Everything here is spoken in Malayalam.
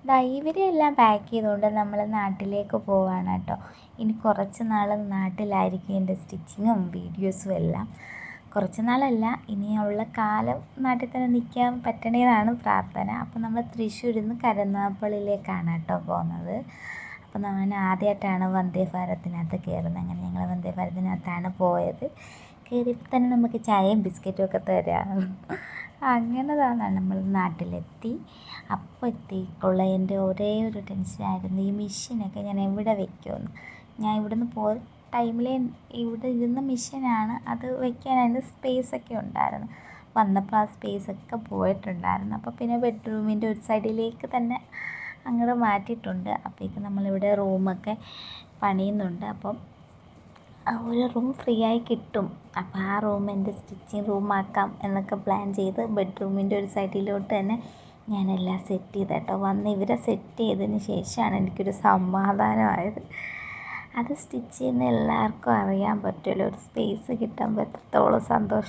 ദാ ഇവരെല്ലാം പാക്ക് ചെയ്തുകൊണ്ട് നമ്മൾ നാട്ടിലേക്ക് പോവാണ് കേട്ടോ. ഇനി കുറച്ച് നാൾ നാട്ടിലായിരിക്കും എൻ്റെ സ്റ്റിച്ചിങ്ങും വീഡിയോസും എല്ലാം. കുറച്ച് നാളല്ല, ഇനിയുള്ള കാലം നാട്ടിൽ തന്നെ നിൽക്കാൻ പറ്റണേന്നാണ് പ്രാർത്ഥന. അപ്പോൾ നമ്മൾ തൃശ്ശൂരിൽ നിന്ന് കരുനാഗപ്പള്ളിയിലേക്കാണ് കേട്ടോ പോകുന്നത്. അപ്പോൾ നമ്മൾ ആദ്യമായിട്ടാണ് വന്ദേ ഭാരതിനകത്ത് കയറുന്നത്. അങ്ങനെ ഞങ്ങൾ വന്ദേ ഭാരതിനകത്താണ് പോയത്. കയറിയപ്പോൾ തന്നെ നമുക്ക് ചായയും ബിസ്ക്കറ്റും ഒക്കെ തരാം. അങ്ങനെ തന്നെ നമ്മൾ നാട്ടിലെത്തി. അപ്പോൾ എത്തിയിട്ടുള്ള എൻ്റെ ഒരേ ഒരു ടെൻഷനായിരുന്നു ഈ മെഷീനൊക്കെ ഞാൻ എവിടെ വയ്ക്കുമെന്ന്. ഞാൻ ഇവിടുന്ന് പോയ ടൈമിൽ ഇവിടെ ഇരുന്ന മെഷീനാണ്, അത് വയ്ക്കാൻ അതിൻ്റെ സ്പേസൊക്കെ ഉണ്ടായിരുന്നു. വന്നപ്പോൾ ആ സ്പേസൊക്കെ പോയിട്ടുണ്ടായിരുന്നു. അപ്പോൾ പിന്നെ ബെഡ്റൂമിൻ്റെ ഒരു സൈഡിലേക്ക് തന്നെ അങ്ങോട്ട് മാറ്റിയിട്ടുണ്ട്. അപ്പോഴേക്കും നമ്മളിവിടെ റൂമൊക്കെ പണിയുന്നുണ്ട്. അപ്പം ഒരു റൂം ഫ്രീ ആയി കിട്ടും. അപ്പോൾ ആ റൂം എൻ്റെ സ്റ്റിച്ചിങ് റൂമാക്കാം എന്നൊക്കെ പ്ലാൻ ചെയ്ത് ബെഡ്റൂമിൻ്റെ ഒരു സൈഡിലോട്ട് തന്നെ ഞാനെല്ലാം സെറ്റ് ചെയ്ത് കേട്ടോ. വന്ന് ഇവരെ സെറ്റ് ചെയ്തതിന് ശേഷമാണ് എനിക്കൊരു സമാധാനമായത്. അത് സ്റ്റിച്ച് ചെയ്യുന്ന എല്ലാവർക്കും അറിയാൻ പറ്റുമല്ലോ, ഒരു സ്പേസ് കിട്ടുമ്പോൾ എത്രത്തോളം സന്തോഷം.